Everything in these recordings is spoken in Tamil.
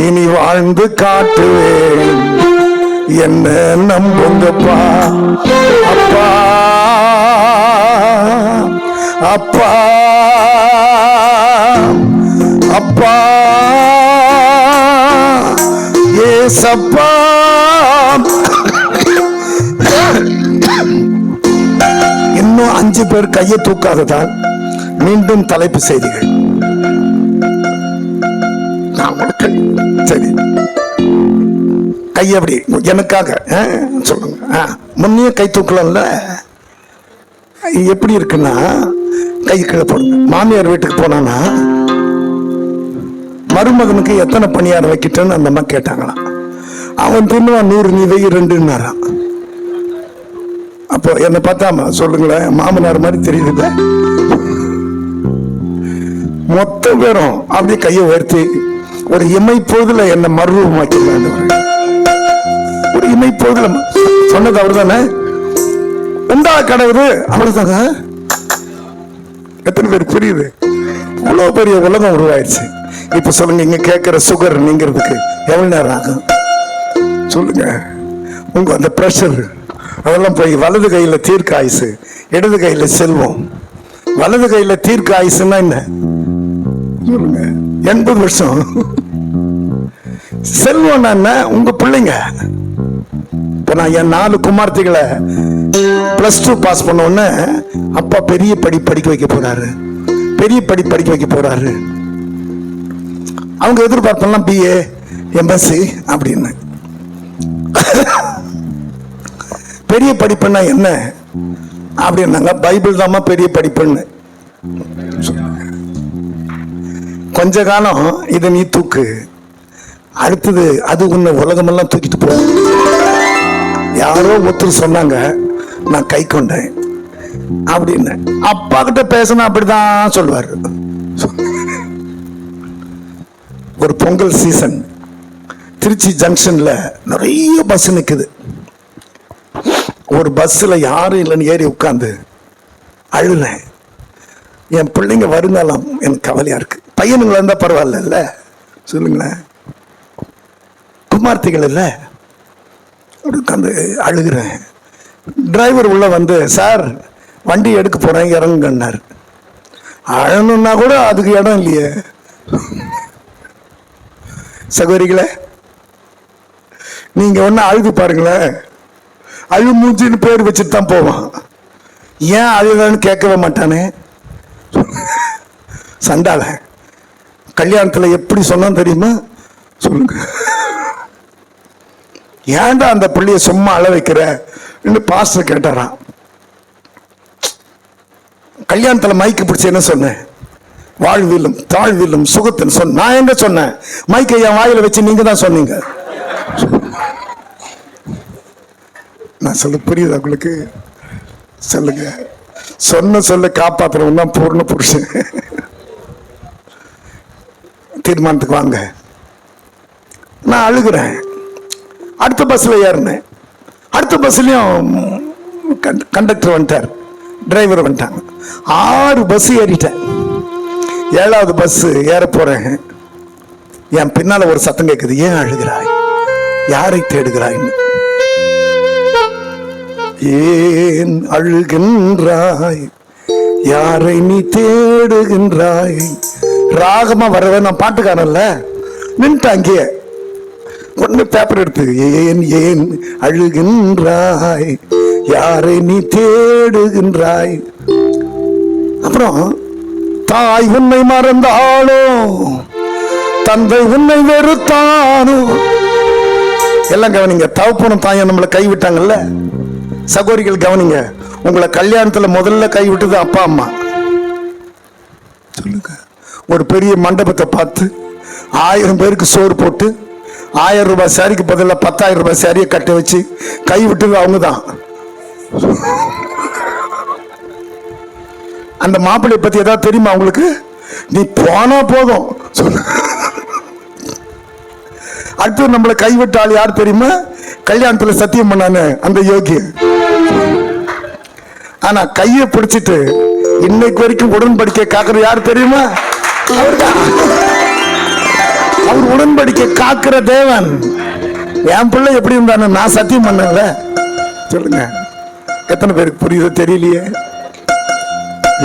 இனி வாழ்ந்து காட்டுவேன், என்ன நம்புங்கப்பா. அப்பா அப்பா அப்பா ஏசப்பா. இன்னும் 5 பேர் கையை தூக்காததால் மீண்டும் தலைப்பு செய்திகள். சரி, கை அப்படி எனக்காக சொல்லுங்க. முன்னையே கை தூக்கலாம்ல. எப்படி இருக்குன்னா, கை கீழே போடுங்க. மாமியார் வீட்டுக்கு போனானா மருமகனுக்கு எத்தனை பணியாரம் வைக்கிட்டேன்னு அந்த அம்மா கேட்டாங்களாம். அவன் தின்னுவான் 100, நீ வெய் 2ன்னாரான். அப்போ என்னை பார்த்தாமா சொல்லுங்களேன், மாமனார் மாதிரி தெரியுது. மொத்த பேரும் அப்படியே கையை உயர்த்தி ஒரு இமைப்போதுல என்ன மறுரூபமாக்கலாம். ஒரு இமைப்போதுல சொன்னது அவர் தானே, உண்டா கடவுது அவ்வளவுதாங்க. எத்தனை பேர் புரியுது? அவ்வளவு பெரிய உலகம் உருவாயிருச்சு. இப்ப சொல்லுங்க, இங்க கேட்கிற சுகர் நீங்கிறதுக்கு எவ்வளவு நேரம் ஆகும் சொல்லுங்க? உங்க அந்த பிரஷர் அதெல்லாம் போய் வலது கையில தீர்க்க ஆயுசு, இடது கையில செல்வம். வலது கையில தீர்க்க ஆயுசுன்னா என்ன சொல்லுங்க? 80 வருஷம். செல்வம் என்ன? உங்க பிள்ளைங்க. இப்ப நான் என் 4 குமார்த்திகளை +2 பாஸ் பண்ண உடனே அப்பா பெரிய படிக்க வைக்க போறாரு, பெரிய படிக்க வைக்க போறாரு. அவங்க எதிர்பார்ப்பெல்லாம் BA MSc அப்படின்னு. பெரிய படிப்புன்னா என்ன அப்படின்னாங்க, பைபிள் தாமா பெரிய படிப்புன்னு. கொஞ்ச காலம் இதை நீ தூக்கு, அடுத்தது அது உன்னை உலகமெல்லாம் தூக்கிட்டு போ. யாரோ ஒருத்தர் சொன்னாங்க, நான் கை கொண்டேன் அப்படின்னு. அப்பா கிட்ட பேசினா அப்படிதான் சொல்லுவாரு. ஒரு பொங்கல் சீசன் திருச்சி ஜங்ஷன்ல நிறைய பஸ் நிக்குது. ஒரு பஸ்ல யாரும் இல்லைன்னு ஏறி உட்கார்ந்து அழுறேன். என் பிள்ளைங்க வருங்காலம் எனக்கு கவலையா இருக்கு. பையனுங்களா இருந்தா பரவாயில்ல சொல்லுங்களேன், குமார்த்திகள் இல்ல. உட்காந்து அழுகிறேன். டிரைவர் உள்ள வந்து, சார் வண்டி எடுக்க போறேன் இறங்குங்கன்னாரு. அழணும்னா கூட அதுக்கு இடம் இல்லையே. சகோதரிகளே, நீங்க ஒன்னு அழுது பாருங்களேன், அழு மூஞ்சின்னு பேர் வச்சுட்டு தான் போவான். ஏன் அழுதான்னு கேட்கவே மாட்டானே. சண்டால கல்யாணத்துல எப்படி சொன்னா தெரியுமா சொல்லுங்க? ஏன்டா அந்த பிள்ளைய சும்மா அழ வைக்கிற பாஸ்டர் கேட்டாராம். கல்யாணத்துல மைக்கு பிடிச்சி என்ன சொன்னேன்? வாழ்விலும் தாழ்விலும் சுகத்தின் சொன்ன. நான் எங்க சொன்னேன்? மைக்கை என் வாயில வச்சு நீங்க தான் சொன்னீங்க. நான் சொல்ல புரியுது உங்களுக்கு? சொல்லுங்க. சொல்ல காப்பாத்துறவன் தான் பூர்ண புருஷன். தீர்மானத்துக்கு வாங்க. நான் அழுகிறேன். அடுத்த பஸ்ல ஏறினேன். அடுத்த பஸ்லயும் கண்டக்டர் வந்துட்டார், டிரைவர் வந்துட்டாங்க. 6 பஸ் ஏறிட்டேன். 7வது பஸ் ஏற போறேன். என் பின்னால ஒரு சத்தம் கேட்குது, ஏன் அழுகிறாய், யாரை தேடுகிறாய்ன்னு. ஏன் அழுகின்றாய், யாரை நீ தேடுகின்றாய். ராகமா வரவே நான் பாட்டுக்காரன்ல நின்ட்டு அங்கேயே ஒண்ணு பேப்பர் எடுத்து, ஏன் ஏன் அழுகின்றாய், யாரை நீ தேடுகின்றாய். அப்புறம் தாய் உன்னை மறந்தாளோ, தந்தை உன்னை வெறுத்தானோ. எல்லாம் கவனிங்க. தகப்பனும் தாயும் நம்மளை கைவிட்டாங்கல்ல. சகோதரிகள் கவனிங்க, உங்களை கல்யாணத்துல முதல்ல கைவிட்டது அப்பா அம்மா. சொல்லுங்க. ஒரு பெரிய மண்டபத்தை பார்த்து 1000 பேருக்கு சோறு போட்டு 1000 ரூபாய் சாரிக்கு பதிலாக 10,000 ரூபாய் சாரியை கட்ட வச்சு கைவிட்டது அவங்க தான். அந்த மாப்பிள்ளை பத்தி ஏதாவது தெரியுமா உங்களுக்கு? நீ போனா போதும். அடுத்து நம்மளை கைவிட்ட ஆள் யார் தெரியுமா? கல்யாணத்துல சத்தியம் பண்ணானு அந்த யோகி. ஆனா கையை பிடிச்சிட்டு இன்னைக்கு வரைக்கும் உடன்படிக்கை காக்குற யார் தெரியுமா? அவர்தான். அவர் உடன்படிக்கை காக்கிற தேவன். என் பிள்ளை எப்படி இருந்தானு நான் சத்தியம் பண்ணல. சொல்லுங்க, எத்தனை பேருக்கு புரியுது தெரியலையே.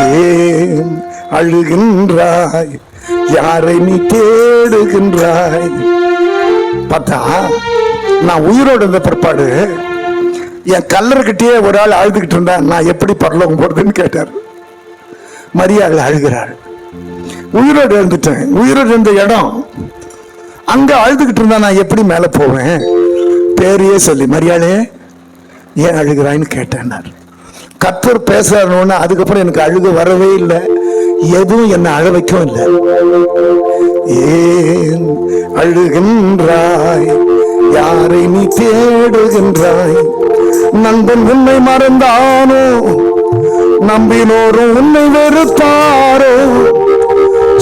ஏன் அழுகின்றாய், யாரை நீ தேடுகின்றாய்? பார்த்தா நான் உயிரோடு இருந்த பிற்பாடு என் கல்லர்கிட்டயே ஒரு ஆள் அழுதுகிட்டு இருந்தா நான் எப்படி பரலோகம் போறதுன்னு கேட்டார். மரியாள் அழுகிறாள். உயிரோடு இருந்துட்டேன், உயிரோடு இருந்த இடம் அங்க அழுதுகிட்டு இருந்தா நான் எப்படி மேல போவேன்? பேரையே சொல்லி மரியாளே ஏன் அழுகிறாய்ன்னு கேட்டேன். கர்த்தர் பேசுறாருன்னு அதுக்கப்புறம் எனக்கு அழுக வரவே இல்லை, எதுவும் என்ன அழ வைக்கவும் இல்லை. ஏன் அழுகின்றாய், யாரை நீ தேடுகின்றாய்? நண்பன் உன்னை மறந்தானோ, நம்பினோரும் உன்னை வெறுத்தாரோ,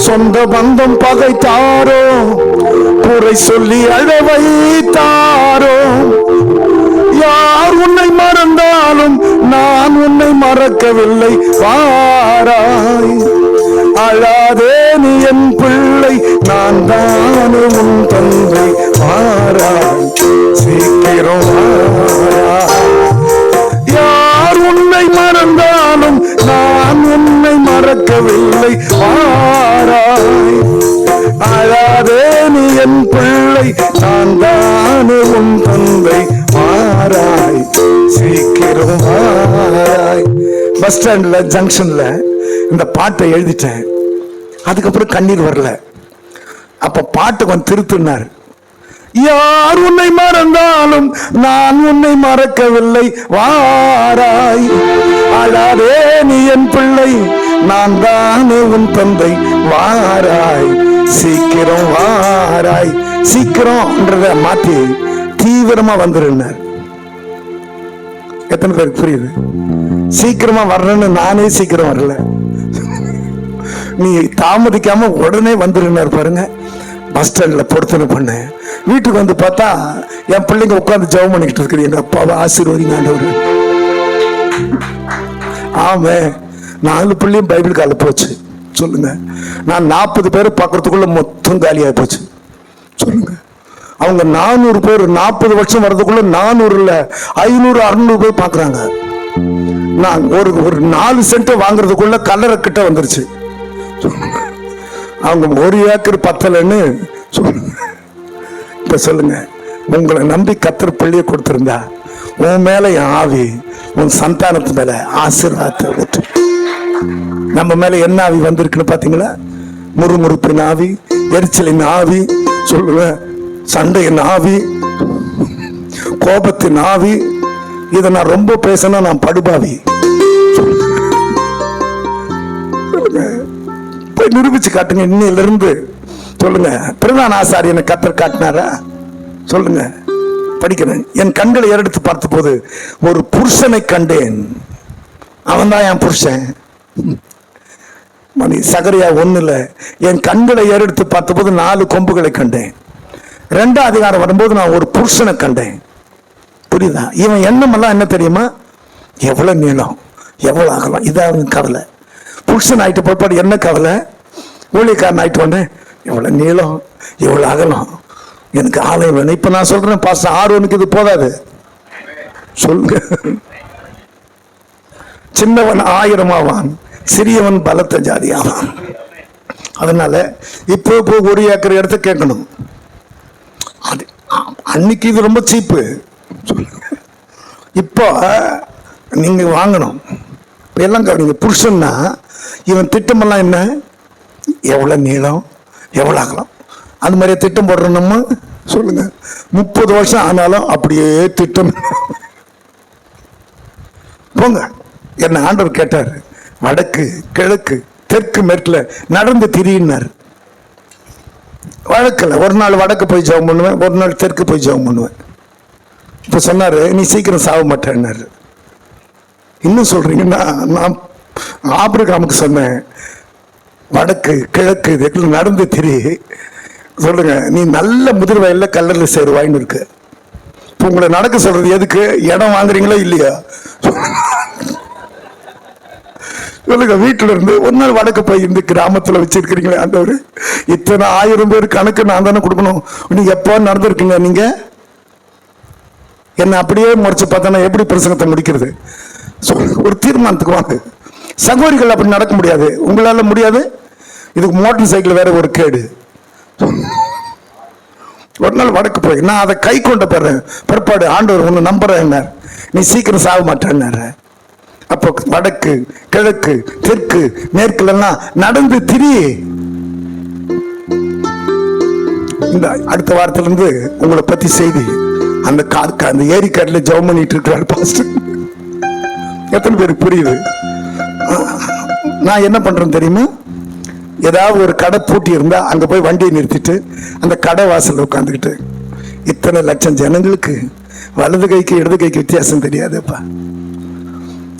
சொந்த பந்தம் பகைத்தாரோ, குறை சொல்லி அழ வைத்தாரோ? யார் உன்னை மறந்தாலும் நான் உன்னை மறக்கவில்லை, வாராய் அழாதே நீ என் பிள்ளை, நான் தானே உன் தந்தை, வாராய் சீக்கிரம் வாராய். யார் உன்னை மறந்தாலும் நான் உன்னை மறக்கவில்லை, வாராய் அழாதே நீ என் பிள்ளை, நான் தானே உன் தந்தை, வாராய் சீக்கிரம் வாராய். பஸ் ஸ்டாண்ட்ல ஜங்ஷன்ல இந்த பாட்டை எழுதிட்டேன். அதுக்கப்புறம் கண்ணீர் வரல. அப்ப பாட்டு கொஞ்சம் திருத்தினார். யார் உன்னை மறந்தாலும் நான் உன்னை மறக்கவில்லை, வாராய் அழாதே நீ என் பிள்ளை, நான் தானே உன் தந்தை, வாராய் சீக்கிரம் வாராய். சீக்கிரம்ன்றத மாத்தி தீவிரமா வந்துருன்னார். எத்தனை பேருக்கு புரியுது? சீக்கிரமா வர்றேன்னு நானே சீக்கிரம் வரல, நீ தாமதிக்காம உடனே வந்துருன்னார். பாருங்க, பஸ் ஸ்டாண்ட்ல பொருத்தனை பண்ண வீட்டுக்கு வந்து பார்த்தா என் பிள்ளைங்க உட்காந்து ஜெபம் பண்ணிக்கிட்டு இருக்குது. எங்க அப்பாவை ஆசீர்வதிங்க ஆண்டவரு. ஆமே, 4 பிள்ளையும் பைபிள் கால போச்சு. சொல்லுங்க, நான் 40 பேர் பார்க்கறதுக்குள்ள மொத்தம் காலியாக போச்சு. சொல்லுங்க, அவங்க 400 பேர் 40 வருஷம் வர்றதுக்குள்ள 400 இல்ல 500 600 பேர் பார்க்கறாங்க. நான் ஒரு 4 சென்ட் வாங்குறதுக்குள்ள கல்லறை கிட்ட வந்துருச்சு. அவங்க 1 ஏக்கர் பத்தலன்னு சொல்லுங்க. இப்ப சொல்லுங்க, உங்களை நம்பி கர்த்தர் பிள்ளையை கொடுத்திருந்தா உன் மேல என் ஆவி உன் சந்தானத்து மேல ஆசீர்வாதத்தை ஊற்று. நம்ம மேல என்ன ஆவி வந்திருக்குன்னு பாத்தீங்களா? முறுமுறுப்பின் ஆவி, எரிச்சலின் ஆவி, சொல்லுவேன் சண்டையின் ஆவி, கோபத்தின் ஆவி. இதை நான் ரொம்ப பேசினா நான் படுபாவி. போய் நிரூபிச்சு காட்டுங்க இன்னையில இருந்து. சொல்லுங்க, பிரதான ஆசாரியனை கர்த்தர் காட்டினாரா? சொல்லுங்க, படிக்கிறேன். என் கண்களை ஏறெடுத்து பார்த்த போது ஒரு புருஷனை கண்டேன், அவன் தான் என் புருஷன். சகரியா 1 என் கண்களை ஏறெடுத்து பார்த்த போது 4 கொம்புகளை கண்டேன். 2ஆம் அதிகாரம் வரும்போது நான் ஒரு புருஷனை கண்டேன். புரியுதா? இவன் எண்ணமெல்லாம் என்ன தெரியுமா? எவ்வளவு நீளம், எவ்வளவு ஆகலாம், இதான் கவலை. புருஷன் ஆயிட்டு போய்பாடு என்ன கவலை? ஊழியக்காரன் ஆயிட்டு வந்தேன், எவ்வளவு நீளம், எவ்வளவு அகலம், எனக்கு ஆலயம் வேணும். இப்ப நான் சொல்றேன், பாஸ்டர் ஆர்வனுக்கு இது போதாது. சொல்லுங்க, சின்னவன் 1000 ஆவான், சிறியவன் பலத்த ஜாதி ஆவான். அதனால இப்போ 1 ஏக்கர் இடத்த கேட்கணும். அது அன்னைக்கு இது ரொம்ப சீப்பு. இப்போ நீங்க வாங்கணும். இப்போ எல்லாம் நீங்க புருஷன்னா இவன் திட்டமெல்லாம் என்ன? எவ்வளவு நீளம், எவ்வளவு ஆகலாம், அது மாதிரியே திட்டம் போடுறோம் நம்ம. சொல்லுங்க, 30 வருஷம் ஆனாலும் அப்படியே திட்டம். போங்க, என்ன ஆண்டவர் கேட்டார், வடக்கு கிழக்கு தெற்கு மேற்குல நடந்து திரியினார். வழக்கில் ஒரு நாள் வடக்கு போய் ஜெபம் பண்ணுவேன், ஒரு நாள் தெற்கு போய் ஜெபம் பண்ணுவேன். இப்போ சொன்னாரு, நீ சீக்கிரம் சாக மாட்டேன்னாரு. இன்னும் சொல்றீங்கன்னா, நான் ஆபிரகாமுக்கு சொன்னேன், வடக்கு கிழக்கு இதுக்குள்ள நடந்து திரி. சொல்லுங்க, நீ நல்ல முதிர் வயல்ல கல்லறில் சேருவாயின்னு இருக்கு. இப்போ உங்களை நடக்க சொல்றது எதுக்கு? இடம் வாங்குறீங்களா இல்லையா? சொல்லுங்க. வீட்டுல இருந்து ஒரு நாள் வடக்கு போய் இந்த கிராமத்துல வச்சிருக்கிறீங்களே ஆண்டவர், இத்தனை 1000 பேர் கணக்கு நான் தானே கொடுக்கணும். நீங்க எப்போ நடந்திருக்கீங்க? நீங்க என்ன அப்படியே முறைச்சு பார்த்தா எப்படி பிரசங்கத்தை முடிக்கிறது? ஒரு தீர்மானத்துக்கு வாங்க. சகோதரிகள் அப்படி நடக்க முடியாது, உங்களால முடியாது. இதுக்கு மோட்டார் சைக்கிள் வேற ஒரு கேடு. ஒரு நாள் வடக்கு போய் நான் அதை கை கொண்ட பிற்பாடு ஆண்டவர் ஒன்று நம்புறேன், நீ சீக்கிரம் சாக மாட்டேன்னாரு. அப்போ வடக்கு கிழக்கு தெற்கு மேற்குல எல்லாம் நடந்து திரி. இந்த அடுத்த வாரத்திலிருந்து உங்களை பத்தி செய்தி அந்த அந்த ஏரிக்காட்டில் ஜெபம் பண்ணிட்டு இருக்கிறார் பாஸ்டர். எத்தனை பேருக்கு புரியுது? நான் என்ன பண்றேன்னு தெரியுமா? ஏதாவது ஒரு கடை பூட்டி இருந்தா அங்க போய் வண்டியை நிறுத்திட்டு அந்த கடை வாசல் உட்காந்துக்கிட்டு, இத்தனை லட்சம் ஜனங்களுக்கு வலது கைக்கு இடது கைக்கு வித்தியாசம் தெரியாதுப்பா,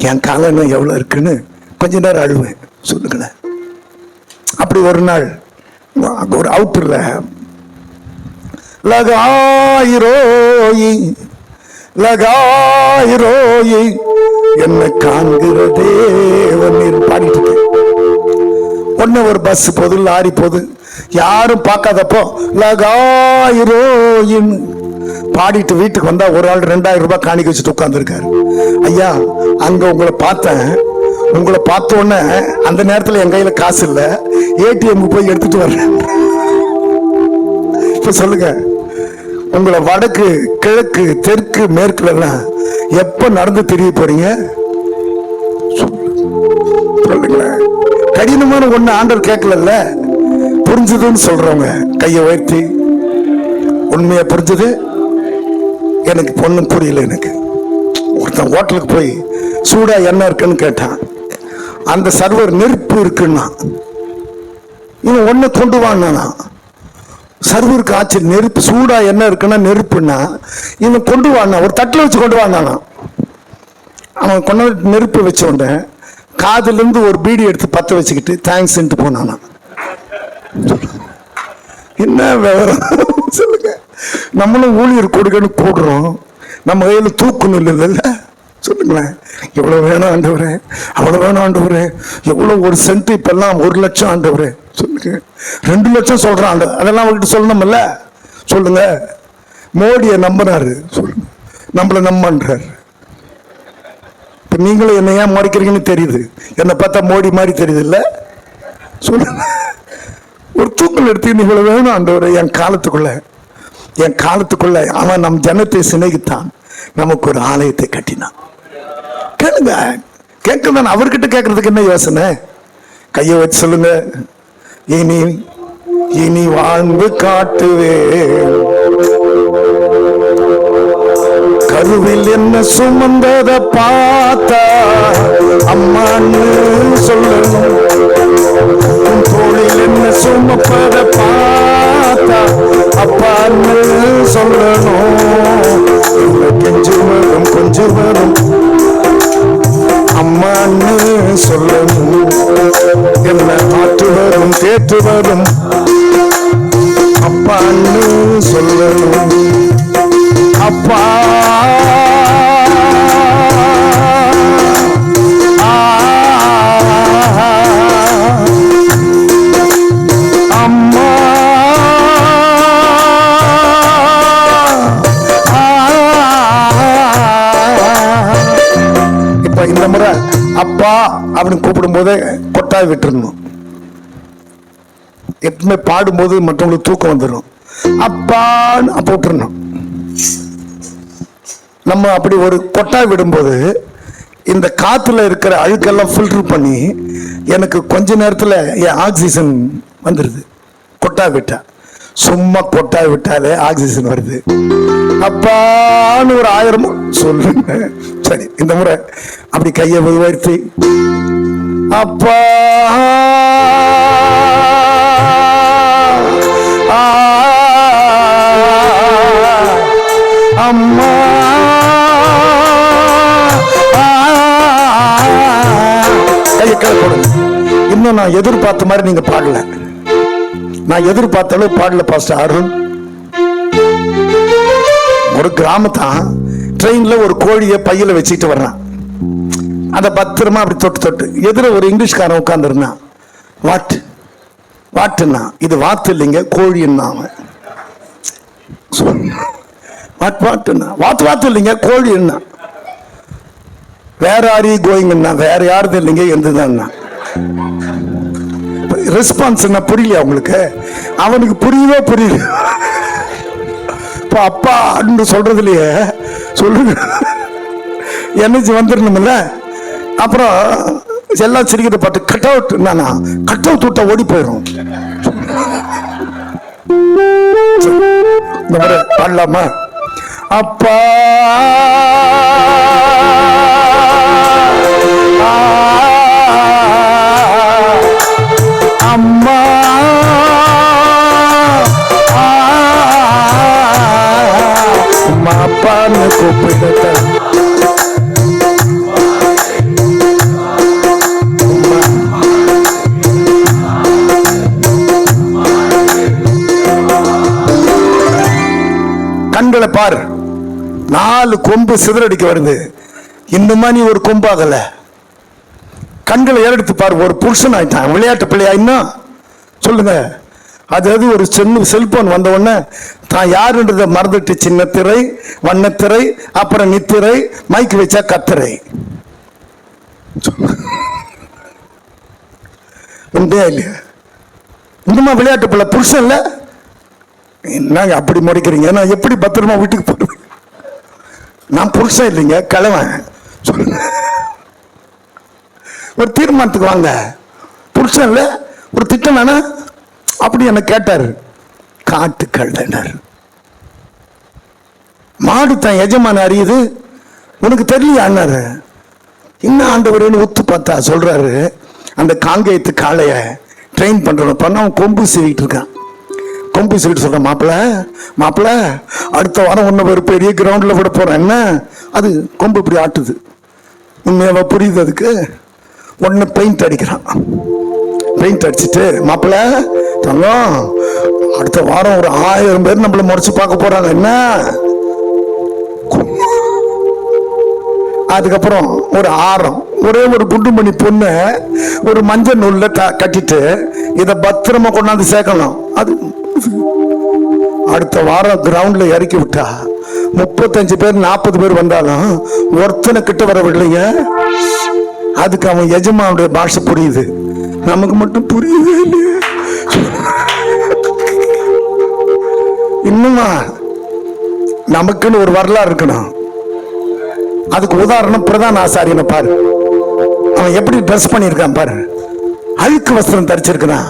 என் காலம் எவ்வளவு இருக்குன்னு கொஞ்ச நேரம் அழுவேன். சொல்லுங்களேன். அப்படி ஒரு நாள் ஒரு அவுட்டர்ல லகாயிரோயி லகாயிரோயி என்ன காண்கிற தேவன் பாடிட்டு இருக்கேன். ஒன்னு ஒரு பஸ் போகுது, லாரி போகுது, யாரும் பார்க்காதப்போ லகாயிரோயின் பாடிட்டு வீட்டுக்கு வந்தா ஒரு ஆள் 2000 ரூபாய் காணிக்க வச்சுட்டு உட்கார்ந்துருக்காரு. ஐயா, அங்க உங்களை பார்த்தேன், உங்களை பார்த்த உடனே அந்த நேரத்தில் என் கையில காசு இல்லை, ஏடிஎம் போய் எடுத்துட்டு வர்றேன். இப்ப சொல்லுங்க, உங்களை வடக்கு கிழக்கு தெற்கு மேற்குல எல்லாம் எப்ப நடந்து தெரிய போறீங்க? சொல்லுங்களேன். கடினமான ஒண்ணு ஆண்டவர் கேட்கல, புரிஞ்சுதுன்னு சொல்றவங்க கையை உயர்த்தி. உண்மையா புரிஞ்சது? எனக்கு பொண்ணு புரியல. எனக்கு ஒருத்தன் ஹோட்டலுக்கு போய் சூடா என்ன இருக்குன்னு கேட்டான். அந்த சர்வர் நெருப்பு இருக்குன்னா இவன் ஒண்ணு கொண்டு வாங்கினா. சர்வருக்கு ஆச்சு நெருப்பு, சூடா என்ன இருக்குன்னா நெருப்புன்னா இவன் கொண்டு வாங்கினா, ஒரு தட்டில் வச்சு கொண்டு வாங்கினானா. அவன் கொண்டு நெருப்பு வச்ச உடனே காதுல இருந்து ஒரு பீடி எடுத்து பத்த வச்சுக்கிட்டு தேங்க்ஸ் போனானா. என்ன விவரம் சொல்லுங்க. நம்மளும் ஊழியர் கொடுக்கன்னு கூடுறோம், நம்ம கையில தூக்கணும் இல்லைல்ல? சொல்லுங்களேன். எவ்வளவு வேணும் ஆண்டவரே, அவ்வளவு வேணும் ஆண்டவரே, எவ்வளவு ஒரு சென்ட் இப்பெல்லாம் 1 லட்சம் ஆண்டவரே. சொல்லுங்க. 2 லட்சம் சொல்றான் ஆண்டவர், அதெல்லாம் அவர்கிட்ட சொல்லணும்ல. சொல்லுங்க. மோடியை நம்பினாரு, சொல்லுங்க, நம்மள நம்பன்றாரு. இப்ப நீங்களும் என்ன ஏன் மறைக்கிறீங்கன்னு தெரியுது, என்னை பார்த்தா மோடி மாதிரி தெரியுது இல்ல? சொல்லுங்க. ஒரு தூக்கல் எடுத்து இவ்வளவு வேணும் ஆண்டவரே, என் காலத்துக்குள்ள அவன் நம் ஜனத்தை சிநேகித்தான், நமக்கு ஒரு ஆலயத்தை கட்டினான். கேளுங்க, கேட்கதான். அவர்கிட்ட கேட்கறதுக்கு என்ன யோசனை? கையை வச்சு சொல்லுங்க. இனி இனி வாழ்ந்து காட்டுவே, கருவில் என்ன சுமந்தத பார்த்தா அம்மான்னு சொல்லணும், தோளில் என்ன சுமப்பத பார்த்தா அப்பான்னு சொல்லணும், கொஞ்சம் வரும் அம்மான்னு சொல்லணும், என்ன மாற்று வரும் தேற்று வரும் அப்பான்னு சொல்லணும். அப்பா அம்மா இப்ப இந்த முறை அப்பா அப்படின்னு கூப்பிடும் போதே கொட்டாய் விட்டுறணும். எப்பவுமே பாடும்போது மற்றவங்களுக்கு தூக்கம் வந்துடும். அப்பான்னு அப்ப விட்டுறணும். நம்ம அப்படி ஒரு கொட்டாய் விடும்போது இந்த காத்துல இருக்கிற அழுக்கெல்லாம் ஃபில்டர் பண்ணி எனக்கு கொஞ்ச நேரத்தில் என் ஆக்சிஜன் வந்துடுது. கொட்டாய் விட்டா, சும்மா கொட்டாய் விட்டாலே ஆக்சிஜன் வருது. அப்பான்னு ஒரு 1000 சொல்லுங்க. சரி, இந்த முறை அப்படி கையை உயர்த்தி அப்பா அம்மா கையை கீழே போடுங்க. இன்னும் நான் எதிர்பார்த்த மாதிரி நீங்க பாடல. நான் எதிர்பார்த்தாலும் பாடல பாஸ்டர் அருண். ஒரு கிராமத்தான் ட்ரெயின்ல ஒரு கோழியை பையில வச்சுட்டு வர்றான். அதை பத்திரமா அப்படி தொட்டு தொட்டு எதிர ஒரு இங்கிலீஷ்காரன் உட்காந்துருந்தான். வாட்டுன்னா இது வாத்து இல்லைங்க, கோழின்னா அவன். வாட்டுன்னா வாத்து இல்லைங்க, கோழின்னா. வேற ஆர் யூ கோயிங்கன்னா வேற யாருது இல்லைங்க, எந்ததான். ரெஸ்பான்ஸ் என்ன புரியலையா உங்களுக்கு? அவனுக்கு புரியல. இப்போ அப்பா சொல்றதுலயே சொல்லுங்க எனர்ஜி வந்துடணும்ல. அப்புறம் எல்லாம் சிரிக்கிற பாட்டு கட் அவுட், நானா கட் அவுட் விட்டா ஓடி போயிடும். பாடலாமா? அப்பா அம்மா அம்மா அப்பான்னு கூப்பிடுத்த கண்களை பாரு, 4 கொம்பு சிதறடிக்க வருது. இந்த மாதிரி ஒரு கொம்பாகல. கண்களை ஏறெடுத்து பாரு, ஒரு புருஷன் ஆயிட்டான். விளையாட்டு பிள்ளையா இன்னும் சொல்லுங்க. அதாவது ஒரு செல்போன் வந்த உடனே தான் யாருன்றத மறந்துட்டு சின்ன திரை, வண்ணத்திரை, அப்புறம் நித்திரை, மைக்கு வச்சா கத்திரை. உண்டே இல்லையா? இன்னுமா விளையாட்டு பிள்ளை புருஷன் இல்ல? என்னங்க அப்படி முறைக்கிறீங்க? நான் எப்படி பத்திரமா வீட்டுக்கு போடுவேன்? நான் புருஷன் இல்லைங்க, கிழவன். சொல்லுங்க, ஒரு தீர்மானத்துக்கு வாங்க. புருஷன் இல்ல, ஒரு திட்டம் வேணா. அப்படி என்ன கேட்டாரு. காட்டு கழுதனர் மாடு தான் எஜமான அறியுது, உனக்கு தெரியலையா அண்ணாரு? இன்னும் ஆண்டவரேன்னு ஒத்து பார்த்தா சொல்றாரு, அந்த காங்கேயத்து காளைய ட்ரெயின் பண்றோம் பண்ண அவன் கொம்பு சீவிட்டு இருக்கான். கொம்பு சீவிட்டு சொல்றான், மாப்பிள்ள அடுத்த வாரம் ஒன்னு ஒரு பெரிய கிரவுண்ட்ல விட போறேன். என்ன அது கொம்பு இப்படி ஆட்டுது. உண்மையாவா புரியுது? அதுக்கு ஒன்னு பெயிண்ட் அடிக்கிறான். பெயிண்ட் அடிச்சுட்டு, மாப்பிள்ள தங்கம் அடுத்த வாரம் ஒரு 1000 பேர் நம்மள முறைச்சு பார்க்க போறாங்க. என்ன அதுக்கப்புறம் ஒரு ஆரம், ஒரே ஒரு குண்டுமணி பொண்ணு ஒரு மஞ்சள் நூல்ல கட்டிட்டு இத பத்திரமா கொண்டாந்து சேர்க்கணும். அது அடுத்த வாரம் கிரவுண்ட்ல இறக்கி விட்டா 35 பேர் 40 பேர் வந்தாலும் ஒருத்தனை கிட்ட வரவில்லைங்க. அதுக்கு அவன் எஜமானுடைய பாஷை புரியுது, நமக்கு மட்டும் புரியுது இல்லையா? இன்னுமா நமக்குன்னு ஒரு வரலாறு இருக்கணும். அதுக்கு உதாரணம் பிரதான ஆசாரியனை பாரு, அவன் எப்படி ட்ரெஸ் பண்ணியிருக்கான் பாரு. அழுக்கு வஸ்திரம் தரிச்சிருக்கிறான்.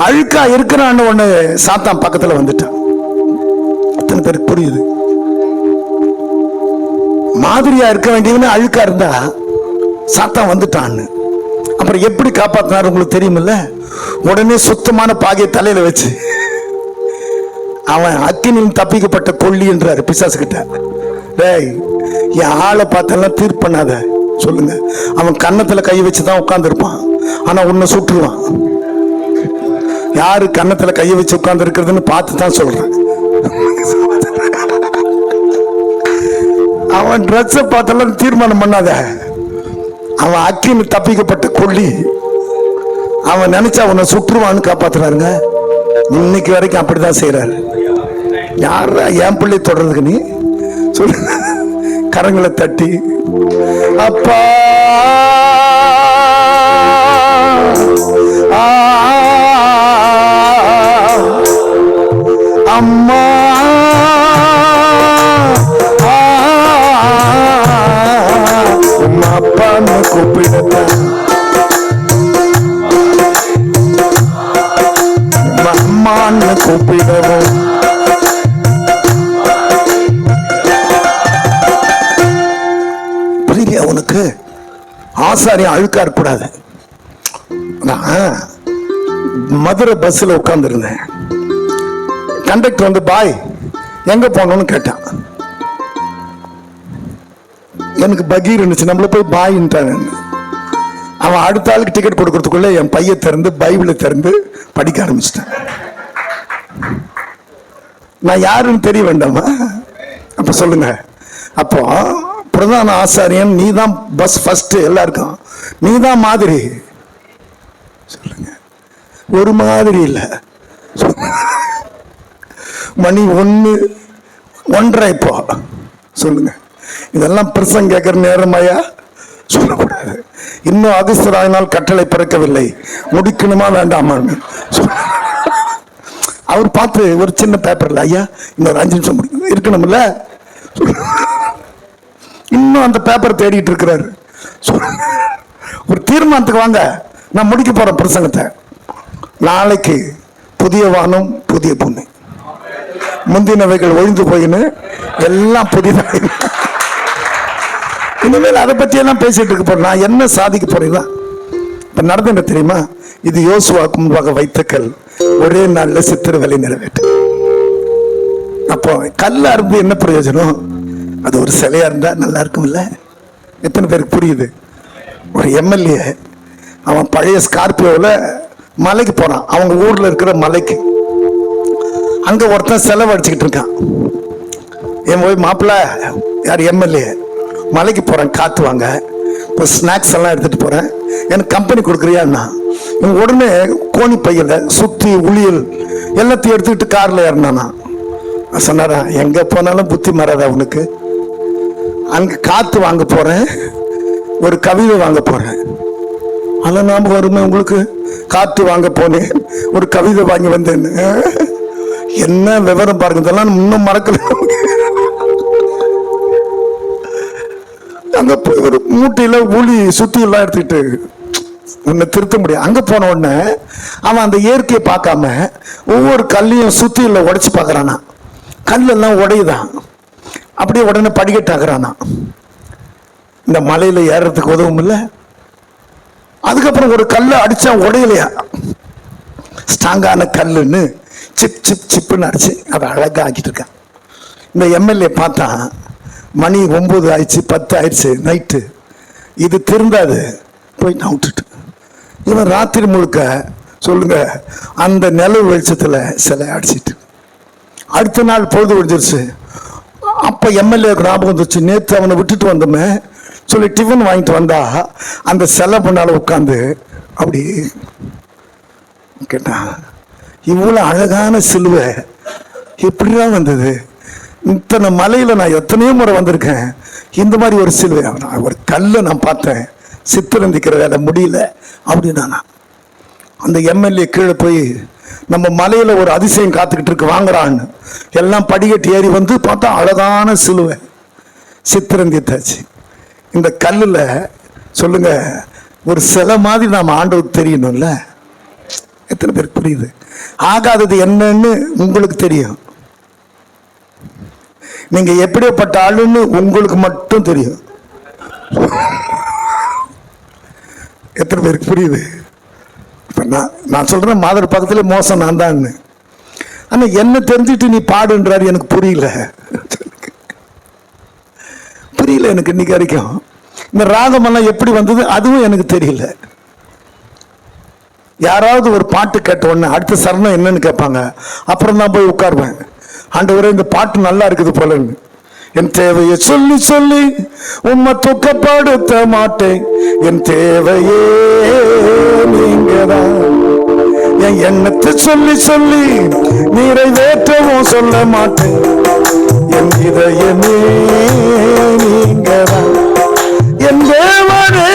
அழுக்கா இருக்கிறான்னு ஒண்ணு சாத்தான் பக்கத்துல வந்துட்டான். அத்தனை பேருக்கு புரியுது. மாதிரியா இருக்க வேண்டியதுன்னு அழுக்கா இருந்தா சாத்தான் வந்துட்டான்னு. அப்புறம் எப்படி காப்பாத்தினாரு உங்களுக்கு தெரியுமில்ல? உடனே சுத்தமான பாகையை தலையில வச்சு அவன் அக்கினியில் தப்பிக்கப்பட்ட கொல்லி என்றாரு பிசாசு கிட்ட. டேய், என் ஆளை பார்த்தெல்லாம் தீர்ப்பண்ணாத சொல்லுங்க. அவன் கன்னத்துல கை வச்சுதான் உட்கார்ந்து இருப்பான், ஆனா உன்னை சுட்டுருவான். யாரு கன்னத்துல கையை வச்சு உட்கார்ந்து இருக்கிறதுன்னு பார்த்து தான் சொல்றேன். அவன் ட்ரெஸ் பார்த்தெல்லாம் தீர்மானம் பண்ணாத. அவன் அக்கினி தப்பிக்கப்பட்ட கொல்லி. அவன் நினைச்சா அவனை சுற்றுவான்னு காப்பாத்துறாருங்க. இன்னைக்கு வரைக்கும் அப்படிதான் செய்யறாரு. யாரா என் பிள்ளை தொடர்றதுக்கு நீ சொல்லு? கரங்களை தட்டி அப்பா அம்மா உம்மா அப்பான்னு கூப்பிடுத்த, அம்மான்னு கூப்பிடவும். புரியலையா உனக்கு? ஆசாரியம் அழுக்கா இருக்கக்கூடாது. மதுரை பஸ்ல உட்கார்ந்து இருந்தேன். கண்டக்டர் வந்து பாய் எங்க போனோம்னு கேட்டான். எனக்கு பகீர் இருந்துச்சு, நம்மள போய் பாயின்ட்டான். அவன் அடுத்த ஆளுக்கு டிக்கெட் கொடுக்கறதுக்குள்ள என் பையை திறந்து பைபிளை திறந்து படிக்க ஆரம்பிச்சிட்டேன். நான் யாருன்னு தெரிய வேண்டாமா? அப்ப சொல்லுங்க. அப்போ பிரதான ஆசாரியன் நீ தான், பஸ் ஃபர்ஸ்ட் எல்லாருக்கும் நீ தான் மாதிரி. சொல்லுங்க, ஒரு மாதிரி இல்லை. மணி 1:30 இப்போ. சொல்லுங்க, இதெல்லாம் பிரசங்கம் கேட்கிற நேரமாயா? சொல்லக்கூடாது. இன்னும் அகஸ்தராயினால் கட்டளை பிறக்கவில்லை, முடிக்கணுமா வேண்டாமான்னு அவர் பார்த்து ஒரு சின்ன பேப்பர்ல, ஐயா இன்னொரு 5 நிமிஷம் முடிக்கணும் இருக்கணும்ல, இன்னும் அந்த பேப்பர் தேடிட்டு இருக்கிறாரு. ஒரு தீர்மானத்துக்கு வாங்க, நான் முடிக்க போறேன் பிரசங்கத்தை. நாளைக்கு புதிய வானம் புதிய பூமி, முந்தினவைகள் ஒழிந்து போயின்னு எல்லாம் புதிதாக. இனிமேல் அதை பற்றி எல்லாம் பேசிட்டு இருக்க போறேன். நான் என்ன சாதிக்க போறேன் இப்ப நடந்த தெரியுமா? இது யோசுவாக்கு முன்பாக வைத்த கல் ஒரே நாள்ல சித்திர வேலை நிறைவேற்று. அப்போ கல்லா இருந்து என்ன பிரயோஜனம்? அது ஒரு சிலையா இருந்தா நல்லா இருக்கும் இல்ல? எத்தனை பேருக்கு புரியுது? ஒரு எம்எல்ஏ அவன் பழைய ஸ்கார்பியோவில் மலைக்கு போறான், அவங்க ஊர்ல இருக்கிற மலைக்கு. அங்க ஒருத்தன் செலவு அடிச்சுக்கிட்டு இருக்கான். என் போய் மாப்பிள்ள, யார் எம்எல்ஏ, மலைக்கு போறேன் காத்து வாங்க, இப்போ ஸ்நாக்ஸ் எல்லாம் எடுத்துட்டு போறேன், எனக்கு கம்பெனி கொடுக்குறியான்னா உடனே கோணி பையில சுத்தி உளியல் எல்லாத்தையும் எடுத்துக்கிட்டு கார்ல ஏறினானா. சொன்னாரா, எங்க போனாலும் புத்தி மாறாதா உனக்கு? அங்க காத்து வாங்க போறேன், ஒரு கவிதை வாங்க போறேன். அதெல்லாம் நாம வருமே உங்களுக்கு? காத்து வாங்க போனேன், ஒரு கவிதை வாங்கி வந்தேன்னு. என்ன விவரம் பாருங்க, இதெல்லாம் இன்னும் மறக்கல. அங்க போய் ஒரு மூட்டையில ஊழி சுத்தி எல்லாம் எடுத்துக்கிட்டு உன்னை திருத்த முடியும். அங்க போன உடனே அவன் அந்த இயற்கையை பார்க்காம ஒவ்வொரு கல்லையும் சுத்தியில உடைச்சு பார்க்கறானா. கல்லெல்லாம் உடையுதான், அப்படியே உடனே படிக்கட்டாகிறானா. இந்த மலையில ஏறதுக்கு உதவும் இல்லை. அதுக்கப்புறம் ஒரு கல்லை அடிச்சா உடையலையா, ஸ்ட்ராங்கான கல்லுன்னு சிப் சிப் சிப்புன்னு அடிச்சு அதை அழகா ஆக்கிட்டு இருக்கான். இந்த எம்எல்ஏ பார்த்தா மணி 9 ஆயிடுச்சு, 10 ஆயிடுச்சு நைட்டு, இது திருந்தாது, போய் நான் விட்டுட்டு இவன் ராத்திரி முழுக்க சொல்லுங்க அந்த நிலவு வெளிச்சத்துல சிலை அடிச்சிட்டு. அடுத்த நாள் பொழுது விழுந்துருச்சு. அப்ப எம்எல்ஏக்கு ஞாபகம் வந்துருச்சு, நேற்று அவனை விட்டுட்டு வந்தோமே சொல்லி டிஃபன் வாங்கிட்டு வந்தா அந்த சிலை முன்னால உட்காந்து அப்படி கேட்டான், இவ்வளவு அழகான சிலுவை எப்படிதான் வந்தது? இத்தனை மலையில நான் எத்தனையோ முறை வந்திருக்கேன், இந்த மாதிரி ஒரு சிலுவை, ஒரு கல்லை நான் பார்த்தேன், சித்திரந்திக்கிற வேலை முடியல அப்படின்னா. அந்த எம்எல்ஏ கீழே போய் நம்ம மலையில ஒரு அதிசயம் காத்துக்கிட்டு இருக்கு வாங்குறான்னு எல்லாம் படிக்கட்டு ஏறி வந்து பார்த்தா அழகான சிலுவை சித்திரந்தித்தாச்சு. இந்த கல்லுல சொல்லுங்க ஒரு சிலை மாதிரி நாம ஆண்டவருக்கு தெரியணும்ல. எத்தனை பேருக்கு புரியுது? ஆகாதது என்னன்னு உங்களுக்கு தெரியும், நீங்க எப்படிப்பட்ட ஆளுன்னு உங்களுக்கு மட்டும் தெரியும். எத்தனை பேருக்கு புரியுது? நான் சொல்றேன் மாதர் பக்கத்துல மோசம் நான் தான். ஆனா என்ன தெரிஞ்சுட்டு நீ பாடுன்றாரு, எனக்கு புரியல. புரியல எனக்கு இன்னைக்கு வரைக்கும். இந்த ராகமெல்லாம் எப்படி வந்தது அதுவும் எனக்கு தெரியல. யாராவது ஒரு பாட்டு கேட்ட உடனே அடுத்த சரணம் என்னன்னு கேட்பாங்க, அப்புறம் தான் போய் உட்காருவேன். ஆண்டவரே இந்த பாட்டு நல்லா இருக்குது போலன்னு. என் தேவையை சொல்லி சொல்லி உம்மை துக்கப்படுத்த மாட்டேன், என் தேவையே நீங்கதான். என் எண்ணத்தை சொல்லி சொல்லி நிறைவேற்றவும் சொல்ல மாட்டேன், என் இதயமே நீங்கதான். என் தேவனே,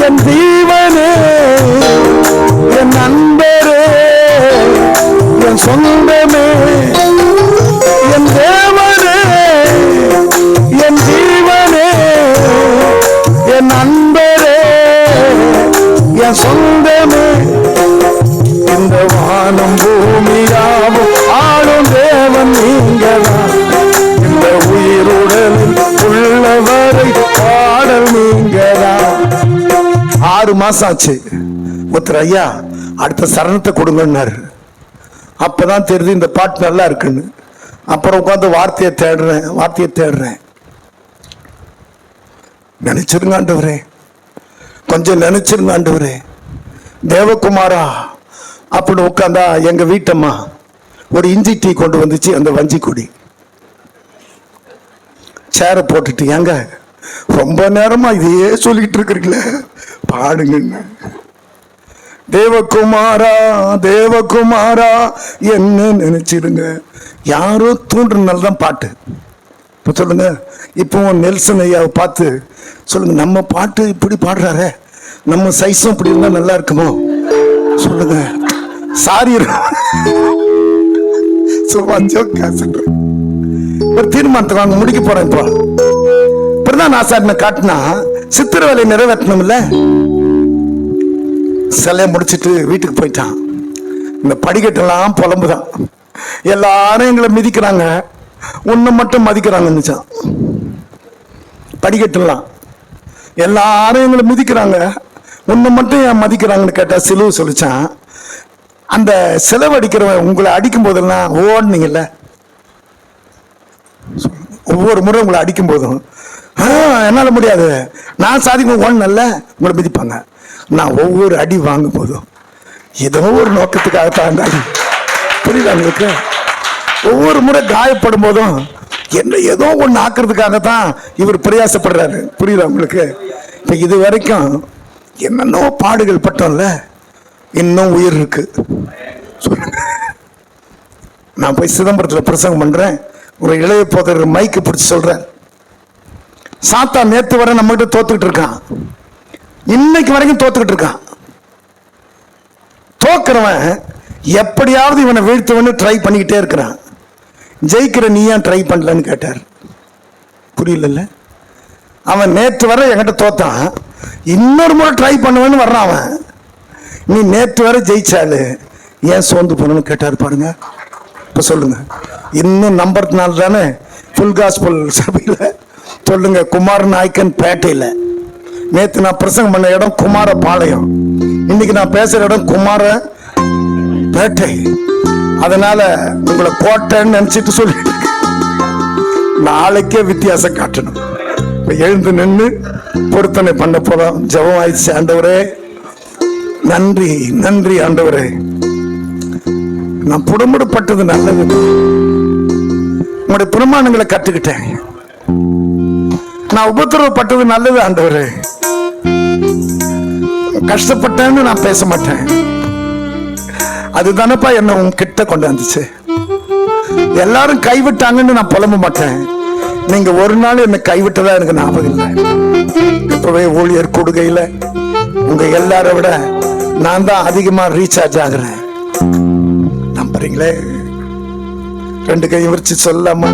என் தீவனே, என் நண்பரே, என் சொந்தமே, என் தேவனே, என் ஜீவனே, என் நண்பரே, என் சொந்தமே. இந்த வானம் பூமியாவும் ஆளும் தேவன் நீங்கதான், இந்த உயிருடலில் உள்ளவரை பாடல் நீங்கதான். 6 மாசம் ஆச்சு. ஒருத்தர் ஐயா அடுத்த சரணத்தை கொடுங்கன்னாரு. அப்பதான் தெரியுது இந்த பாட்டு நல்லா இருக்குன்னு. அப்புறம் உட்காந்து வார்த்தையை தேடுறேன். நினைச்சிருங்க ஆண்டவரே, கொஞ்சம் நினைச்சிருங்க ஆண்டவரே. தேவகுமாரா அப்படின்னு உட்காந்தா எங்க வீட்டம்மா ஒரு இஞ்சி டீ கொண்டு வந்துச்சு, அந்த வஞ்சி கொடி. சேரை போட்டுட்டு, ஏங்க ரொம்ப நேரமா இதையே சொல்லிட்டு இருக்கிறீங்களே, பாடுங்க. தேவகுமாரா தேவகுமாரா என்ன நினைச்சிருங்க. யாரோ தூண்டுறதுனால தான் பாட்டு. இப்போ சொல்லுங்க, இப்போ நெல்சன் ஐயாவை பார்த்து சொல்லுங்க, நம்ம பாட்டு இப்படி பாடுறாரு, நம்ம சைஸும் இப்படி இருந்தா நல்லா இருக்குமோ சொல்லுங்க. சாரி, ஒரு தீர்மானத்தை வாங்க முடிக்க போறேன். இப்போ பிரதான் ஆசாரியனை காட்டினா சித்திர வேலை நிறைவேற்றணும் இல்ல. சிலைய முடிச்சிட்டு வீட்டுக்கு போயிட்டான். இந்த படிக்கட்டெல்லாம் புலம்புதான். எல்லாரும் எங்களை மிதிக்கிறாங்க, உன்னை மட்டும் மதிக்கிறாங்க. படிக்கட்டெல்லாம் எல்லாரும் எங்களை மிதிக்கிறாங்க, உன்னை மட்டும் ஏன் மதிக்கிறாங்கன்னு கேட்டா சிலுவை சொல்லிச்சான். அந்த செலவடிக்கிறவன் உங்களை அடிக்கும் போதெல்லாம் ஓடுனீங்கல்ல, ஒவ்வொரு முறை உங்களை அடிக்கும் போதும் என்னால முடியாது, நான் சாதிக்கும் ஓடனல்ல, உங்களை மிதிப்பாங்க. நான் ஒவ்வொரு அடி வாங்கும் போதும் ஏதோ ஒரு நோக்கத்துக்காகத்தான் அந்த அடி. புரியுதா உங்களுக்கு? ஒவ்வொரு முறை காயப்படும் போதும் என்ன ஏதோ ஒன்று ஆக்குறதுக்காகத்தான் இவர் பிரயாசப்படுறாரு. புரியுதா உங்களுக்கு? இப்ப இது வரைக்கும் என்னென்னோ பாடுகள் பட்டோம்ல, இன்னும் உயிர் இருக்கு. சொல்லுங்க. நான் போய் சிதம்பரத்தில் பிரசங்கம் பண்றேன், ஒரு இளைய போதர் மைக்கு பிடிச்சி சொல்றேன், சாத்தா நேத்து வரை நம்ம கிட்ட தோத்துக்கிட்டு இருக்கான், இன்னைக்கு வரைக்கும் தோத்துக்கிட்டு இருக்கான். தோக்குறவன் எப்படியாவது இவனை வீழ்த்துவன்னு ட்ரை பண்ணிக்கிட்டே இருக்கிறான். ஜெயிக்கிற நீ ஏன் ட்ரை பண்ணலன்னு கேட்டார். புரியல? அவன் நேற்று வரை என்கிட்ட தோத்தான், இன்னொரு முறை ட்ரை பண்ணுவேன்னு வர்றான் அவன். நீ நேற்று வரை ஜெயிச்சாலு ஏன் சோர்ந்து போனன்னு கேட்டார். பாருங்க. இப்ப சொல்லுங்க, இன்னும் நம்புறதுனால தானே ஃபுல் காஸ்பல் சபையில் சொல்லுங்க, குமார நாயக்கன் பேட்டையில் நேற்று நான் பிரசங்கம் பண்ண இடம் குமார பாளையம், இன்னைக்கு நான் பேசுற இடம் குமார பேட்டை. அதனால உங்களை கோட்டைன்னு நினைச்சிட்டு சொல்லி நாளைக்கே வித்தியாசம் காட்டணும். இப்ப எழுந்து நின்று பொருத்தனை பண்ண போறோம். ஜெபம் ஆயிடுச்சு. ஆண்டவரே நன்றி, நன்றி ஆண்டவரே. நான் புடமுடப்பட்டது நல்லது, உங்களுடைய பிரமாணங்களை கற்றுக்கிட்டேன். நான் உபத்திரவப்பட்டது நல்லது ஆண்டவரே. கஷ்டப்பட்டேன்னு நான் பேச மாட்டேன், அதுதானப்பா என்ன உங்ககிட்ட கொண்டாந்துச்சு. எல்லாரும் கைவிட்டாங்கன்னு நான் புலம்ப மாட்டேன், நீங்க ஒரு நாள் என்ன கைவிட்டதா எனக்கு ஞாபகம் இல்லை. இப்பவே ஊழியர் கொடுகையில உங்க எல்லாரை விட நான் தான் அதிகமா ரீசார்ஜ் ஆகுறேன். நம்புறீங்களே? ரெண்டு கை விரிச்சு சொல்லாமா?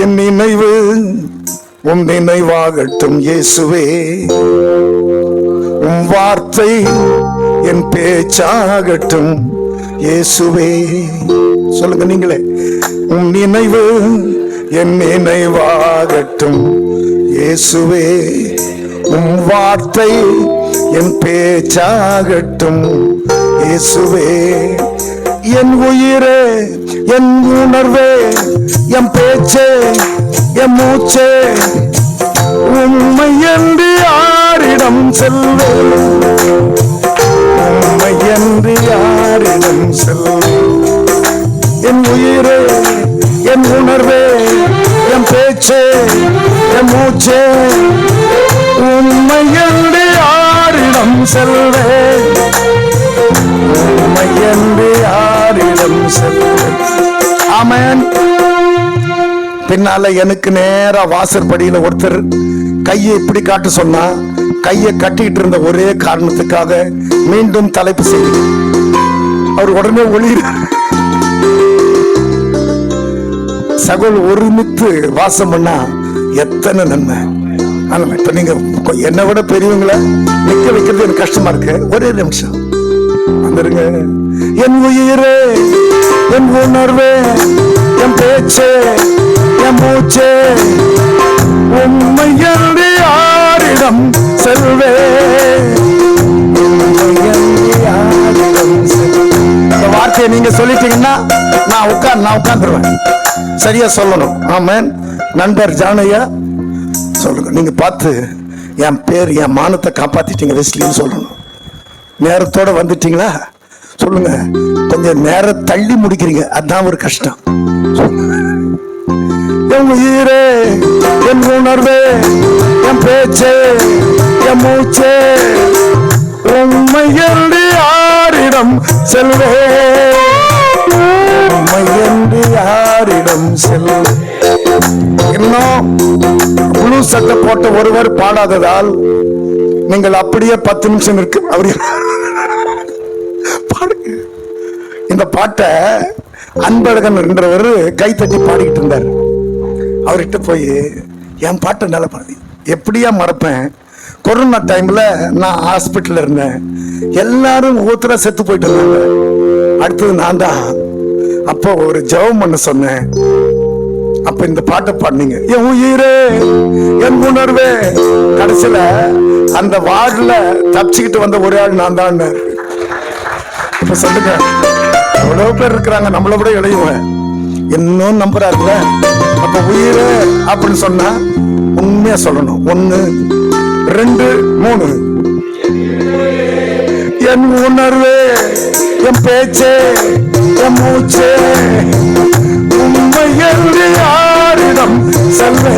என் நினைவு உம் நினைவாகட்டும் இயேசுவே, உம் வார்த்தை என் பேச்சாகட்டும் இயேசுவே. சொல்லுங்க நீங்களே, உம் நினைவு என் நினைவாகட்டும் இயேசுவே, உம் வார்த்தை என் பேச்சாகட்டும் இயேசுவே. என் உயிரே, என் உணர்வே, என் பேச்சே, என் மூச்சே, உம்மை என்று யாரிடம் செல்வேன், உம்மை என்று யாரிடம் செல்வேன். என் உயிரே, என் உணர்வே, என் பேச்சே, என் மூச்சே, உம்மை என்று யாரிடம் செல்வேன், உம்மை என்று யாரிடம் செல்வேன். ஆமென். பின்னால எனக்கு நேரா வாசற்படியில ஒருத்தர் கையை இப்படி காட்ட சொன்னா, கையை கட்டிட்டு இருந்த ஒரே காரணத்துக்காக மீண்டும் தலைப்பு செய்து அவர் உடனே ஒளிகிறார். சகோல் ஒருமித்து வாசம் பண்ணா எத்தனை நன்மை. இப்ப நீங்க என்னை விட பெரியவங்களை நிக்க வைக்கிறது எனக்கு கஷ்டமா இருக்கு. ஒரே நிமிஷம் வந்துருங்க. என் உயிரே, என் உணர்வே, என் பேச்சே, என் மூச்சே, உம்மை என்று யாரிடம் செல்வே, இந்த வார்த்தையை நீங்க சொல்லிட்டீங்கன்னா நான் உட்கார்ந்துருவேன். சரியா சொல்லணும். ஆமென். நண்பர் ஜானையா சொல்லுங்க. நீங்க பார்த்து என் பேர், என் மானத்தை காப்பாத்திட்டீங்க வெஸ்லின்னு சொல்லணும். நேரத்தோட வந்துட்டீங்களா சொல்லுங்க. கொஞ்சம் நேரம் தள்ளி முடிக்கிறீங்க, அதுதான் ஒரு கஷ்டம். என் உயிரே, என் உணர்வே, என் பேச்சே, என் மூச்சே, உம்மை என்று யாரிடம் செல்வே, உம்மை என்று யாரிடம் செல்வே. இன்னும் புழு சட்டை போட்ட ஒருவர் பாடாததால் நீங்கள் அப்படியே 10 நிமிஷம் இருக்கு அப்படி பாடுங்க. இந்த பாட்டை அன்பழகன் என்றவர் கை தட்டி பாடிக்கிட்டு இருந்தார். அவர்கிட்ட போய் என் பாட்டை நல்லா பாடி எப்படியா மறப்பேன், கொரோனா டைம்ல நான் ஹாஸ்பிட்டல்ல இருந்தேன், எல்லாரும் ஒவ்வொருத்தரா செத்து போயிட்டு இருந்தாங்க, அடுத்தது நான் தான். அப்போ ஒரு ஜெபம் பண்ண சொன்னேன், அப்ப இந்த பாட்டை பாடினீங்க, என் உயிரே, என் உணர்வே. கடைசியில அந்த வார்டுல தப்பிச்சுக்கிட்டு வந்த ஒரே ஆள் நான் தான். இப்ப சொல்லுங்க, எவ்வளவு பேர் இருக்கிறாங்க நம்மள விட இளையவங்க, இன்னும் நம்புறாருல. அப்ப உயிரே அப்படின்னு சொன்னா உண்மையா சொல்லணும். 1 2 3. என் உணர்வே, என் பேச்சே, என் மூச்சே, உண்மை என்று யாரிடம் செல்வே,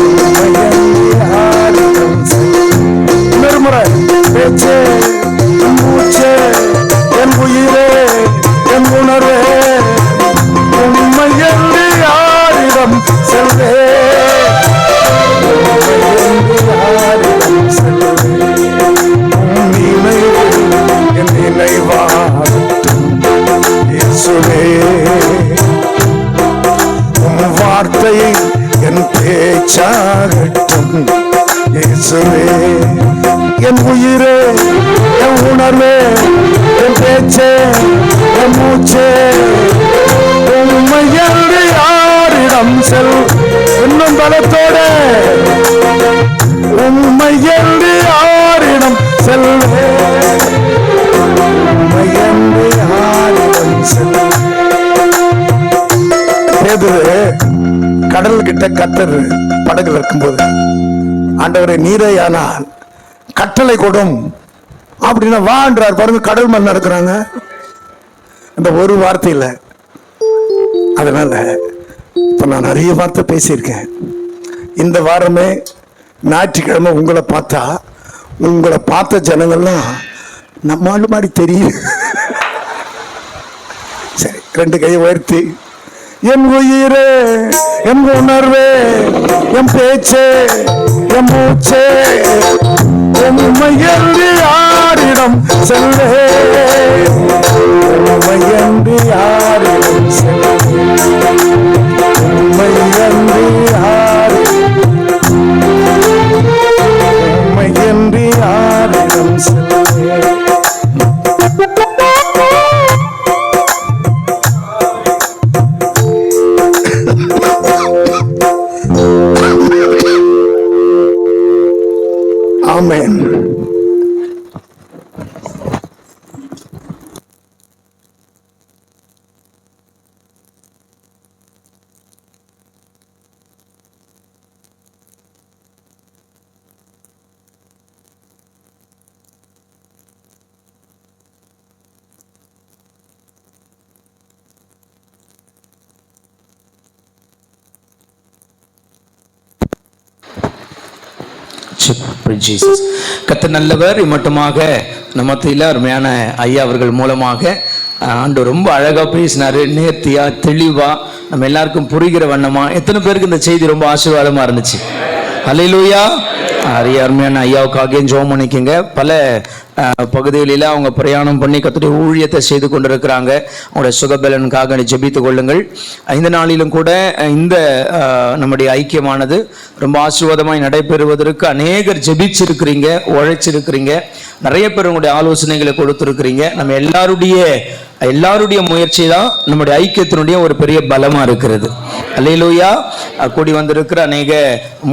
உண்மை என்று யாரிடம் செல்வே. மறுமுறை பேச்சே, என் மூச்சே, என் உயிரே, என் உணர்வே, உண்மை என்று யாரிடம் செல்வே, உண்மை என்று யாரிடம் செல்வே. நினைவு என் நினைவாகட்டும் இயேசுவே, உம் வார்த்தை என் பேச்சாகட்டும் இயேசுவே. என் உயிரே, என் உணர்வே, என் பேச்சே, என் மூச்சே, உம்மை என்று யாரிடம் செல். இன்னும் பலத்தோட உம்மை என்று யாரிடம் செல்வே, உம்மை என்று யாரிடம் செல்வே. பேதுரு கடல் கிட்ட கத்தர் படகுல இருக்கும்போது, ஆண்டவரே நீரே ஆனால் கட்டளை கொடும் அப்படின்னா வான்றார் பாருங்க. கடல் மண் நடக்கிறாங்க இந்த ஒரு வார்த்தையில. அதனால இப்ப நான் நிறைய வார்த்தை பேசியிருக்கேன். இந்த வாரமே ஞாயிற்றுக்கிழமை உங்களை பார்த்தா, உங்களை பார்த்த ஜனங்கள்லாம் நம்மால் மாதிரி தெரியும். சரி, 2 கையை உயர்த்தி, என் உயிரே, என் உணர்வே, என் பேச்சே, என் மூச்சே, உம்மை என்று யாரிடம் செல்வே, உம்மை என்று யாரிடம் செல்வே, உம்மை என்று உம்மை என்று யாரிடம் செல்வே. ஆமென். கர்த்தர் நல்லவர். மட்டுமாக நம்மத்தில அருமையான ஐயா அவர்கள் மூலமாக ஆண்டு ரொம்ப அழகா பேசினாரு, நேர்த்தியா தெளிவா நம்ம எல்லாருக்கும் புரிகிற வண்ணமா. எத்தனை பேருக்கு இந்த செய்தி ரொம்ப ஆசீர்வாதமா இருந்துச்சு? அல்லேலூயா. அருமையான ஐயாவுக்காக ஜெபம் பண்ணிக்கங்க. பல பகுதிகளில் அவங்க பிரயாணம் பண்ணி கர்த்தருடைய ஊழியத்தை செய்து கொண்டிருக்கிறாங்க. அவங்களுடைய சுகபலனுக்காக ஜெபித்துக் கொள்ளுங்கள். இந்த நாளிலும் கூட இந்த நம்முடைய ஐக்கியமானது ரொம்ப ஆசீர்வாதமாய் நடைபெறுவதற்கு அநேகர் ஜெபிச்சிருக்கிறீங்க, உழைச்சிருக்கிறீங்க, நிறைய பேர் உங்களுடைய ஆலோசனைகளை கொடுத்துருக்கிறீங்க. நம்ம எல்லாருடைய முயற்சி தான் நம்முடைய ஐக்கியத்தினுடைய ஒரு பெரிய பலமா இருக்கிறது. அல்லேலூயா. கூடி வந்திருக்கிற அநேக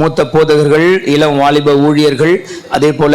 மூத்த போதகர்கள், இளம் வாலிப ஊழியர்கள், அதே போல